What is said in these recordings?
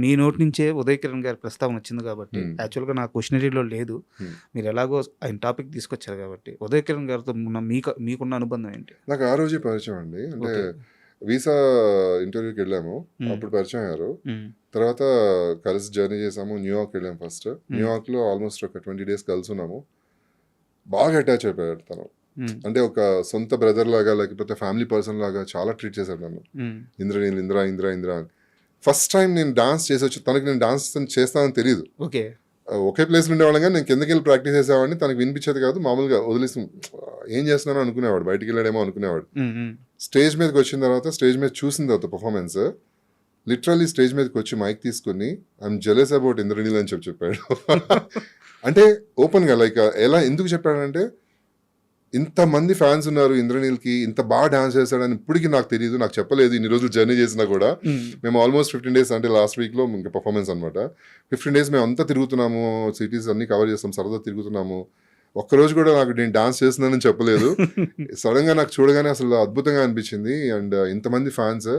మీ నోటి నుంచే ఉదయ్ కిరణ్ గారి ప్రస్తావన వచ్చింది కాబట్టి యాక్చువల్గా నా క్వశ్చనరీలో లేదు. మీరు ఎలాగో ఆయన టాపిక్ తీసుకొచ్చారు కాబట్టి ఉదయ్ కిరణ్ గారితో మీకున్న అనుబంధం ఏంటి? నాకు ఆ రోజే పరిచయం అండి. అంటే వీసా ఇంటర్వ్యూకి వెళ్ళాము, అప్పుడు పరిచయం అయ్యారు. తర్వాత కలిసి జర్నీ చేసాము, న్యూయార్క్ వెళ్ళాము. ఫస్ట్ న్యూయార్క్లో ఆల్మోస్ట్ ఒక 20 days కలిసి ఉన్నాము. బాగా అటాచ్ అయిపోయాడు తను. అంటే ఒక సొంత బ్రదర్ లాగా, లేకపోతే ఫ్యామిలీ పర్సన్ లాగా చాలా ట్రీట్ చేశాడు నన్ను. ఇంద్రనీల్, ఇంద్ర ఇంద్ర ఇంద్ర అని. ఫస్ట్ టైం నేను డాన్స్ చేసి వచ్చి, తనకి నేను డాన్స్ చేస్తానని తెలియదు. ఒకే ప్లేస్లో ఉండేవాళ్ళం కానీ నేను కిందకి వెళ్ళి ప్రాక్టీస్ చేసేవాడిని. తనకి వినిపించేది కాదు, మామూలుగా వదిలేసి ఏం చేస్తున్నానో అనుకునేవాడు, బయటికి వెళ్ళాడేమో అనుకునేవాడు. స్టేజ్ మీదకి వచ్చిన తర్వాత, స్టేజ్ మీద చూసిన తర్వాత పర్ఫార్మెన్స్, లిటరల్లీ స్టేజ్ మీదకి వచ్చి మైక్ తీసుకుని ఐఎమ్ జెలస్ అబౌట్ ఇంద్రనీల్ అని చెప్పాడు. అంటే ఓపెన్గా, లైక్ ఎలా ఎందుకు చెప్పాడంటే, ఇంతమంది ఫ్యాన్స్ ఉన్నారు ఇంద్రనీల్కి, ఇంత బాగా డాన్స్ చేస్తాడని ఇప్పటికీ నాకు తెలియదు, నాకు చెప్పలేదు. ఇన్ని రోజులు జర్నీ చేసినా కూడా మేము ఆల్మోస్ట్ 15 days, అంటే లాస్ట్ వీక్లో ఇంకా పర్ఫార్మెన్స్ అనమాట. 15 days మేము అంతా తిరుగుతున్నాము, సిటీస్ అన్ని కవర్ చేస్తాం, సరదా తిరుగుతున్నాము. ఒక్కరోజు కూడా నాకు నేను డాన్స్ చేస్తున్నానని చెప్పలేదు. సడన్గా నాకు చూడగానే అసలు అద్భుతంగా అనిపించింది. అండ్ ఇంతమంది ఫ్యాన్స్,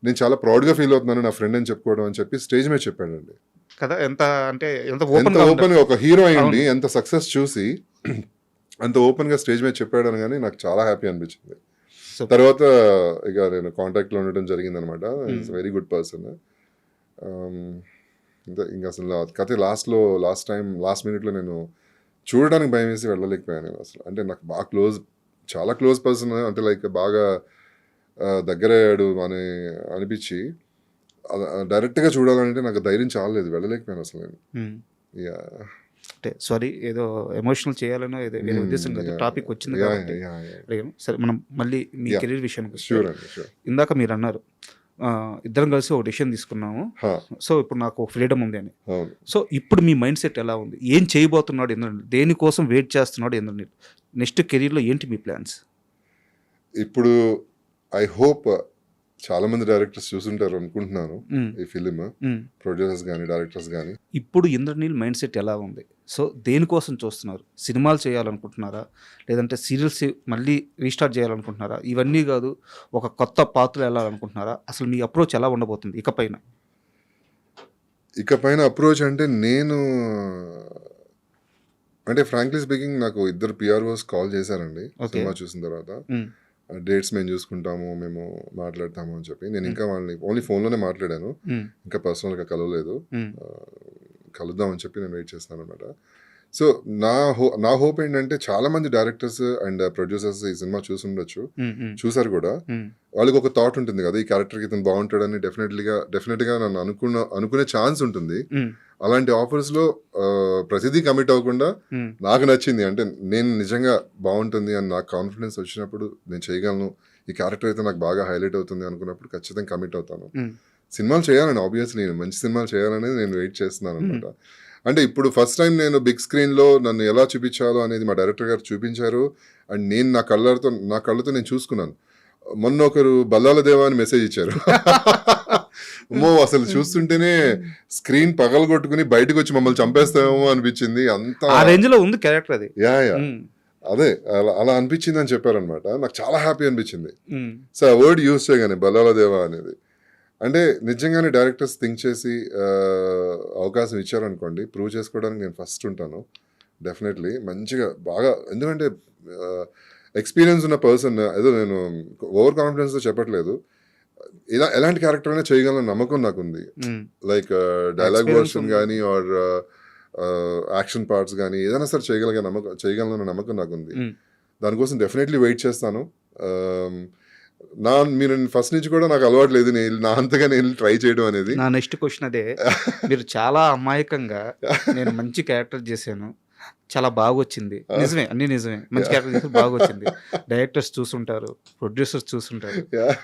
నేను చాలా ప్రౌడ్గా ఫీల్ అవుతున్నాను నా ఫ్రెండ్ అని చెప్పుకోవడం అని చెప్పి స్టేజ్ మీద చెప్పాడండి కదా. ఎంత అంటే ఎంత ఓపెన్గా ఒక హీరో అయ్యండి, ఎంత సక్సెస్ చూసి అంత ఓపెన్గా స్టేజ్ మీద చెప్పాడు అనగానే నాకు చాలా హ్యాపీ అనిపించింది. తర్వాత ఇక నేను కాంటాక్ట్లో ఉండడం జరిగింది అనమాట. Is very good person. ఇంకా అసలు కథ లాస్ట్ మినిట్లో నేను చూడడానికి భయం వేసి వెళ్ళలేకపోయాను నేను అసలు. అంటే నాకు బాగా చాలా క్లోజ్ పర్సన్, అంటే లైక్ బాగా దగ్గరయ్యాడు అని అనిపించి డైరెక్ట్గా చూడాలంటే నాకు ధైర్యం చాలలేదు, వెళ్ళలేకపోయాను అసలు నేను. అంటే సారీ, ఏదో ఎమోషనల్ చేయాలనో ఏదో వేరే ఉద్దేశం కదా, టాపిక్ వచ్చింది కాబట్టి. సరే, మనం మళ్ళీ మీ కెరీర్ విషయానికి వస్తే, ఇందాక మీరు అన్నారు ఇద్దరం కలిసి ఒక డెసిషన్ తీసుకున్నాము, సో ఇప్పుడు నాకు ఫ్రీడమ్ ఉంది అని. సో ఇప్పుడు మీ మైండ్ సెట్ ఎలా ఉంది? ఏం చేయబోతున్నాడు ఇంద్రనీల్? దేనికోసం వెయిట్ చేస్తున్నాడు ఇంద్రనీల్? నెక్స్ట్ కెరీర్లో ఏంటి మీ ప్లాన్స్? ఇప్పుడు ఐ హోప్ చాలా మంది డైరెక్టర్స్ చూసుంటారు అనుకుంటున్నాను ఈ ఫిలిం, ప్రొడ్యూసర్స్ కానీ డైరెక్టర్స్ కానీ. ఇప్పుడు ఇంద్రనీల్ మైండ్ సెట్ ఎలా ఉంది? సో దేనికోసం చూస్తున్నారు? సినిమాలు చేయాలనుకుంటున్నారా, లేదంటే సీరియల్స్ మళ్ళీ రీస్టార్ట్ చేయాలనుకుంటున్నారా? ఇవన్నీ కాదు, ఒక కొత్త పాత్రలు వెళ్ళాలనుకుంటున్నారా? అసలు మీ అప్రోచ్ ఎలా ఉండబోతుంది ఇకపైన అప్రోచ్ అంటే అంటే ఫ్రాంక్లీ స్పీకింగ్, నాకు 2 PROs కాల్ చేశారండి సినిమా చూసిన తర్వాత. డేట్స్ మేము చూసుకుంటాము, మేము మాట్లాడతాము అని చెప్పి. నేను ఇంకా వాళ్ళని ఓన్లీ ఫోన్లోనే మాట్లాడాను, ఇంకా పర్సనల్గా కలవలేదు. కలుద్దామని చెప్పి నేను వెయిట్ చేస్తాను అనమాట. సో నా హోప్ ఏంటంటే, చాలా మంది డైరెక్టర్స్ అండ్ ప్రొడ్యూసర్స్ ఈ సినిమా చూసారు కూడా. వాళ్ళకి ఒక థాట్ ఉంటుంది కదా, ఈ క్యారెక్టర్కి ఇతను బాగుంటాడని. డెఫినెట్గా నన్ను అనుకునే ఛాన్స్ ఉంటుంది. అలాంటి ఆఫర్స్లో ప్రతిదీ కమిట్ అవ్వకుండా నాకు నచ్చింది, అంటే నేను నిజంగా బాగుంటుంది అని నాకు కాన్ఫిడెన్స్ వచ్చినప్పుడు, నేను చేయగలను, ఈ క్యారెక్టర్ అయితే నాకు బాగా హైలైట్ అవుతుంది అనుకున్నప్పుడు ఖచ్చితంగా కమిట్ అవుతాను. సినిమాలు చేయాలని, ఆబ్వియస్లీ మంచి సినిమాలు చేయాలనేది నేను వెయిట్ చేస్తున్నాను అనమాట. అంటే ఇప్పుడు ఫస్ట్ టైం నేను బిగ్ స్క్రీన్లో నన్ను ఎలా చూపించాలో అనేది మా డైరెక్టర్ గారు చూపించారు. అండ్ నేను నా కళ్ళతో నేను చూసుకున్నాను. మొన్న ఒకరు బల్లాల దేవా అని మెసేజ్ ఇచ్చారు. అసలు చూస్తుంటేనే స్క్రీన్ పగలగొట్టుకుని బయటకు వచ్చి మమ్మల్ని చంపేస్తామేమో అనిపించింది. అంత రేంజ్ లో ఉంది క్యారెక్టర్ అది. అదే అలా అనిపించింది అని చెప్పారనమాట. నాకు చాలా హ్యాపీ అనిపించింది. సో ఆ వర్డ్ యూజ్ చేయగానే బల్లాల దేవా అనేది, అంటే నిజంగానే డైరెక్టర్స్ థింక్ చేసి అవకాశం ఇచ్చారనుకోండి, ప్రూవ్ చేసుకోవడానికి నేను ఫస్ట్ ఉంటాను డెఫినెట్లీ. మంచిగా బాగా, ఎందుకంటే ఎక్స్పీరియన్స్ ఉన్న పర్సన్, ఏదో నేను ఓవర్ కాన్ఫిడెన్స్తో చెప్పట్లేదు, ఎలాంటి క్యారెక్టర్ అయినా చేయగలన నమ్మకం నాకుంది. లైక్ డైలాగ్ వర్షన్ కానీ ఆర్ యాక్షన్ పార్ట్స్ కానీ ఏదైనా సరే చేయగలన నమ్మకం నాకుంది. దానికోసం డెఫినెట్లీ వెయిట్ చేస్తాను. మీరు ఫస్ట్ నుంచి కూడా నాకు అలవాటు లేదు నా అంతగా నేను ట్రై చేయడం అనేది. నా నెక్స్ట్ క్వశ్చన్ అదే. మీరు చాలా అమాయకంగా నేను మంచి క్యారెక్టర్ చేశాను, చాలా బాగా వచ్చింది, నిజమే, అన్ని నిజమే, మంచి క్యారెక్టర్ చేసి బాగా వచ్చింది. డైరెక్టర్స్ చూసుంటారు, ప్రొడ్యూసర్స్ చూసుంటారు,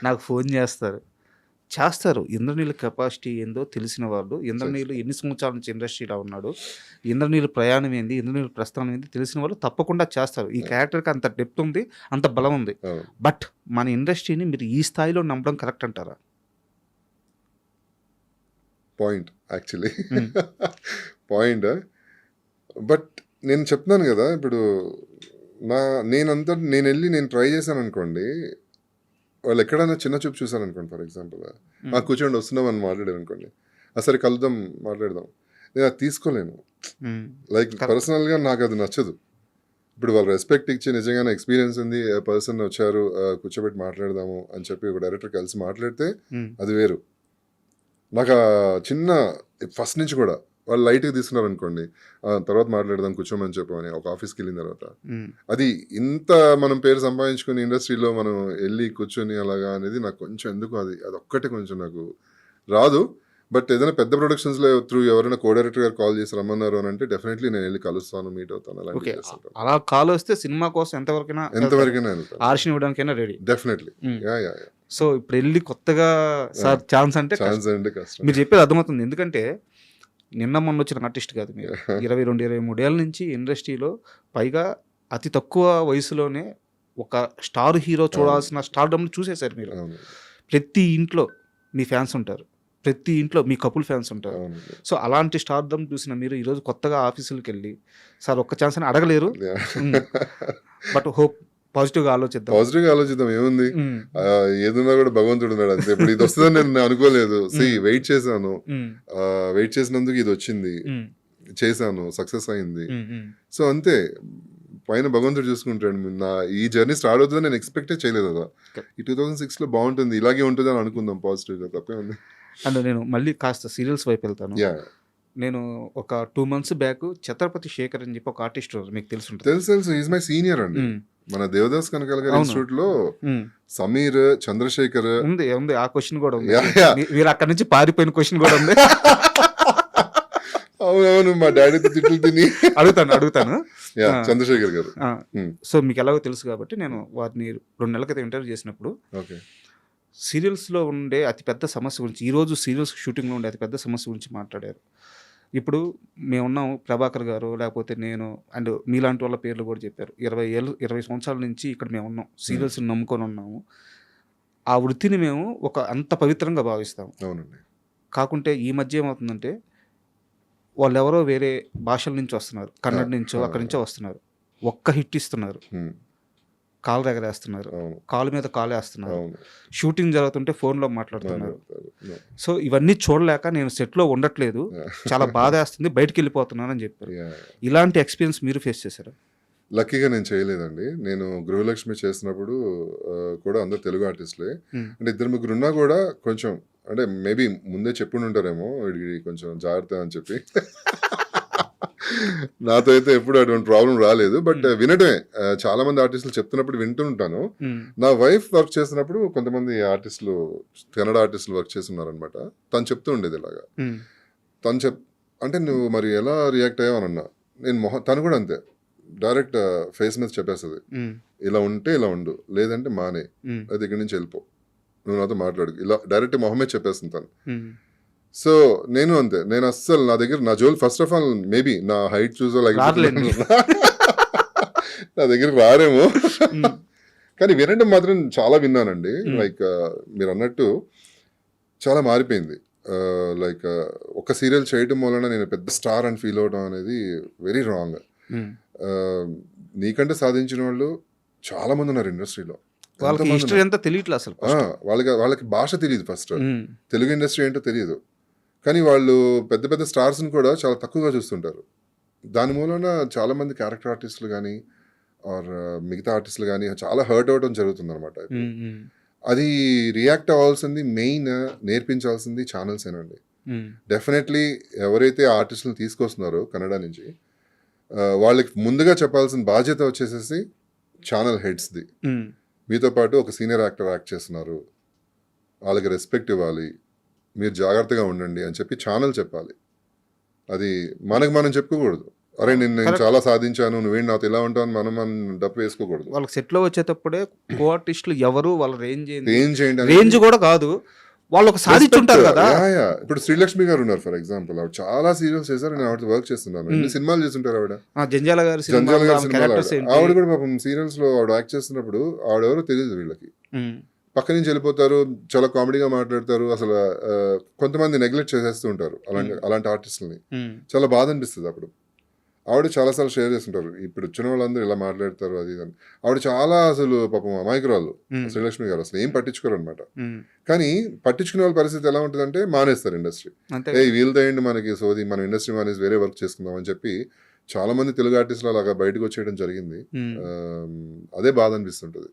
నాకు ఫోన్ చేస్తారు. ఇంద్రనీల్ కెపాసిటీ ఏందో తెలిసిన వాళ్ళు, ఇంద్రనీల్ ఎన్ని సంవత్సరాల నుంచి ఇండస్ట్రీలో ఉన్నాడు, ఇంద్రనీల్ ప్రయాణం ఏంది, ఇంద్రనీల్ ప్రస్థానం ఏంది తెలిసిన వాళ్ళు తప్పకుండా చేస్తారు. ఈ క్యారెక్టర్కి అంత డెప్త్ ఉంది, అంత బలం ఉంది. బట్ మన ఇండస్ట్రీని మీరు ఈ స్థాయిలో నమ్మడం కరెక్ట్ అంటారా? Point actually point. బట్ నేను చెప్తున్నాను కదా, ఇప్పుడు నేను వెళ్ళి నేను ట్రై చేశాను అనుకోండి, వాళ్ళు ఎక్కడైనా చిన్న చూపు చూసారనుకోండి, ఫర్ ఎగ్జాంపుల్ కూర్చోండి వస్తున్నాం అని మాట్లాడారు అనుకోండి, సరే కలుద్దాం మాట్లాడదాం, నేను అది తీసుకోలేను. లైక్ పర్సనల్గా నాకు అది నచ్చదు. ఇప్పుడు వాళ్ళు రెస్పెక్ట్ ఇచ్చి నిజంగానే ఎక్స్పీరియన్స్ ఉంది, పర్సన్ వచ్చారు కూర్చోబెట్టి మాట్లాడదాము అని చెప్పి ఒక డైరెక్టర్ కలిసి మాట్లాడితే అది వేరు. నాకు చిన్న ఫస్ట్ నుంచి కూడా వాళ్ళు లైట్గా తీసుకున్నారు అనుకోండి, తర్వాత మాట్లాడదాం కూర్చోమని చెప్పమని ఒక ఆఫీస్కి వెళ్ళిన తర్వాత, అది ఇంత మనం పేరు సంపాదించుకుని ఇండస్ట్రీలో మనం వెళ్ళి కూర్చొని అలాగా అనేది నాకు కొంచెం ఎందుకు అది ఒక్కటే కొంచెం నాకు రాదు. బట్ ఏదైనా పెద్ద ప్రొడక్షన్స్లో త్రూ ఎవరైనా కో డైరెక్టర్ గారు కాల్ చేసి రమ్మన్నారు అని అంటే డెఫినెట్లీ నేను వెళ్ళి కలుస్తాను, మీట్ అవుతాను, అలాంటివి చేస్తాను. అలా కాల్ వస్తే సినిమా కోసం ఎంతవరకైనా వెళ్తాను, ఆర్షన్ ఇవ్వడానికైనా రెడీ. డెఫినెట్లీ. సో ఇప్పుడు వెళ్ళి కొత్తగా సార్ ఛాన్స్ అంటే కష్టం. మీరు చెప్పేది అర్థమవుతుంది. ఎందుకంటే నిన్న మొన్న వచ్చిన ఆర్టిస్ట్ కాదు మీరు. 22-23 ఏళ్ళ నుంచి ఇండస్ట్రీలో, పైగా అతి తక్కువ వయసులోనే ఒక స్టార్ హీరో చూడాల్సిన స్టార్డమ్ చూసేశారు మీరు. ప్రతి ఇంట్లో మీ ఫ్యాన్స్ ఉంటారు, ప్రతి ఇంట్లో మీ కపుల్ ఫ్యాన్స్ ఉంటారు. సో అలాంటి స్టార్డమ్ చూసిన మీరు ఈరోజు కొత్తగా ఆఫీసులకు వెళ్ళి సార్ ఒక్క ఛాన్స్ అని అడగలేరు. బట్ హోప్ పాజిటివ్గా ఆలోచిద్దాం. ఏముంది, ఏదున్నా కూడా భగవంతుడు ఉన్నాడు అంతే. ఇప్పుడు ఇది వస్తుందని నేను అనుకోలేదు. వెయిట్ చేశాను, వెయిట్ చేసినందుకు ఇది వచ్చింది, చేశాను, సక్సెస్ అయింది. సో అంతే, పైన భగవంతుడు చూసుకుంటాడు. నా ఈ జర్నీ స్టార్ట్ అవుతుందని నేను ఎక్స్పెక్టే చేయలేదు కదా. ఈ 2006లో బాగుంటుంది, ఇలాగే ఉంటుంది అని అనుకుందాం పాజిటివ్గా, తప్పే ఉంది. అండ్ నేను మళ్ళీ కాస్త సీరియల్స్ వైపు వెళ్తాను. నేను ఒక 2 months బ్యాక్ ఛత్రపతి శేఖర్ అని చెప్పి ఒక ఆర్టిస్ట్ మీకు తెలుసు. ఈజ్ మై సీనియర్ అండి. మన దేవదాస్ కనకాల గారి ఇన్స్టిట్యూట్ లో సమీర్, చంద్రశేఖర్ ఉంది. ఆ క్వశ్చన్ కూడా ఉంది. మీరు అక్కడ నుంచి పారిపోయిన క్వశ్చన్ కూడా ఉంది. అవునవును, మా డాడీ తిట్లు తిని అడుగుతాను. చంద్రశేఖర్ గారు. సో మీకు ఎలాగో తెలుసు కాబట్టి నేను వారిని 2 నెలల క్రితం ఇంటర్వ్యూ చేసినప్పుడు సీరియల్స్లో ఉండే అతిపెద్ద సమస్య గురించి, ఈరోజు సీరియల్స్ షూటింగ్లో ఉండే అతిపెద్ద సమస్య గురించి మాట్లాడారు. ఇప్పుడు మేమున్నాము, ప్రభాకర్ గారు, లేకపోతే నేను, అండ్ మీలాంటి వాళ్ళ పేర్లు కూడా చెప్పారు. 20 సంవత్సరాల నుంచి ఇక్కడ మేము ఉన్నాం, సీరియల్స్ని నమ్ముకొని ఉన్నాము. ఆ వృత్తిని మేము ఒక అంత పవిత్రంగా భావిస్తాము. అవునండి. కాకుంటే ఈ మధ్య ఏమవుతుందంటే వాళ్ళు ఎవరో వేరే భాషల నుంచి వస్తున్నారు, కన్నడ నుంచో అక్కడి నుంచో వస్తున్నారు, ఒక్క హిట్ ఇస్తున్నారు, కాలు ఎగరేస్తున్నారు, కాలు మీద కాలు వేస్తున్నారు, షూటింగ్ జరుగుతుంటే ఫోన్లో మాట్లాడుతున్నారు. సో ఇవన్నీ చూడలేక నేను సెట్లో ఉండట్లేదు, చాలా బాధ వేస్తుంది, బయటికి వెళ్ళిపోతున్నాను అని చెప్పారు. ఇలాంటి ఎక్స్పీరియన్స్ మీరు ఫేస్ చేశారు? లక్కీగా నేను చేయలేదండి. నేను గృహలక్ష్మి చేసినప్పుడు కూడా అందరు తెలుగు ఆర్టిస్టులే. అంటే 2-3 ఉన్నా కూడా కొంచెం, అంటే మేబీ ముందే చెప్పుండి ఉంటారేమో వీడికి కొంచెం జాగ్రత్త అని చెప్పి. నాతో అయితే ఎప్పుడు అటువంటి ప్రాబ్లం రాలేదు. బట్ వినటమే, చాలా మంది ఆర్టిస్టులు చెప్తున్నప్పుడు వింటుంటాను. నా వైఫ్ వర్క్ చేస్తున్నప్పుడు కొంతమంది ఆర్టిస్టులు, కన్నడ ఆర్టిస్టులు వర్క్ చేస్తున్నారు అనమాట. తను చెప్తూ ఉండేది ఇలాగా. తను అంటే నువ్వు మరి ఎలా రియాక్ట్ అయ్యావు అని అన్నా. నేను తను కూడా అంతే, డైరెక్ట్ ఫేస్ మీద చెప్పేస్తుంది, ఇలా ఉంటే ఇలా ఉండు, లేదంటే మానే, అది ఇక్కడి నుంచి వెళ్ళిపో, నువ్వు నాతో మాట్లాడు, ఇలా డైరెక్ట్ మొహమే చెప్పేస్తుంది తను. సో నేను అంతే, నేను అస్సలు నా దగ్గర నా Jal, first of all maybe నా హైట్ చూసో నా దగ్గర రారేమో, కానీ వినడం మాత్రం చాలా విన్నానండి. లైక్ మీరు అన్నట్టు చాలా మారిపోయింది. లైక్ ఒక సీరియల్ చేయడం వలన నేను పెద్ద స్టార్ అని ఫీల్ అవడం అనేది వెరీ రాంగ్. నీకంటే సాధించిన వాళ్ళు చాలా మంది ఉన్నారు ఇండస్ట్రీలో. వాళ్ళకి భాష తెలియదు, ఫస్ట్ తెలుగు ఇండస్ట్రీ ఏంటో తెలియదు, కానీ వాళ్ళు పెద్ద పెద్ద స్టార్స్ని కూడా చాలా తక్కువగా చూస్తుంటారు. దాని మూలన చాలా మంది క్యారెక్టర్ ఆర్టిస్టులు కానీ ఆర్ మిగతా ఆర్టిస్టులు కానీ చాలా హర్ట్ అవ్వడం జరుగుతుంది అనమాట. అది రియాక్ట్ అవ్వాల్సింది, మెయిన్ నేర్పించాల్సింది ఛానల్స్ ఏనండి. డెఫినెట్లీ ఎవరైతే ఆర్టిస్టులను తీసుకొస్తున్నారో కన్నడ నుంచి, వాళ్ళకి ముందుగా చెప్పాల్సిన బాధ్యత వచ్చేసేసి ఛానల్ హెడ్స్ది. మీతో పాటు ఒక సీనియర్ యాక్టర్ యాక్ట్ చేస్తున్నారు, వాళ్ళకి రెస్పెక్ట్ ఇవ్వాలి, మీరు జాగ్రత్తగా ఉండండి అని చెప్పి ఛానల్ చెప్పాలి. అది మనం చెప్పుకోకూడదు, అరే నేను చాలా సాధించాను, నువ్వేంటి నాతో ఇలా ఉంటావు మనం డప్పు వేసుకోకూడదు. వాళ్ళకి సెట్లో వచ్చేటప్పుడే కో ఆర్టిస్టులు ఎవరు, వాళ్ళ రేంజ్ కూడా కాదు, వాళ్ళు ఒక సాధించుంటారు కదా. ఇప్పుడు శ్రీలక్ష్మి గారు ఉన్నారు ఫర్ ఎగ్జాంపుల్, ఆవిడ చాలా సీరియల్స్ చేశారు, నేను ఆవిడ వర్క్ చేస్తున్నాను. ఎన్ని సినిమాలు చేస్తుంటారు ఆవిడ, జంజాల గారు ఆవిడ కూడా పాపం సీరియల్స్ లో ఆవిడ యాక్ట్ చేస్తున్నప్పుడు ఆవిడెవరో తెలియదు వీళ్ళకి. పక్క నుంచి వెళ్ళిపోతారు, చాలా కామెడీగా మాట్లాడతారు, అసలు కొంతమంది నెగ్లెక్ట్ చేసేస్తూ ఉంటారు అలాంటి ఆర్టిస్టులని. చాలా బాధ అనిపిస్తుంది అప్పుడు. ఆవిడ చాలాసార్లు షేర్ చేస్తుంటారు. ఇప్పుడు వచ్చిన వాళ్ళందరూ ఇలా మాట్లాడతారు అది ఇది అని. ఆవిడ చాలా అసలు పాపం అమాయకురాలు శ్రీలక్ష్మి గారు. అసలు ఏం పట్టించుకోరు అనమాట. కానీ పట్టించుకునే వాళ్ళ పరిస్థితి ఎలా ఉంటుందంటే మానేస్తారు ఇండస్ట్రీ. అంతే వీళ్ళతో ఏంటి మనకి సోది, మనం ఇండస్ట్రీ మానేసి వేరే వర్క్ చేసుకుందాం అని చెప్పి చాలా మంది తెలుగు ఆర్టిస్టులు అలాగా బయటకు వచ్చేయడం జరిగింది. అదే బాధ అనిపిస్తుంటది.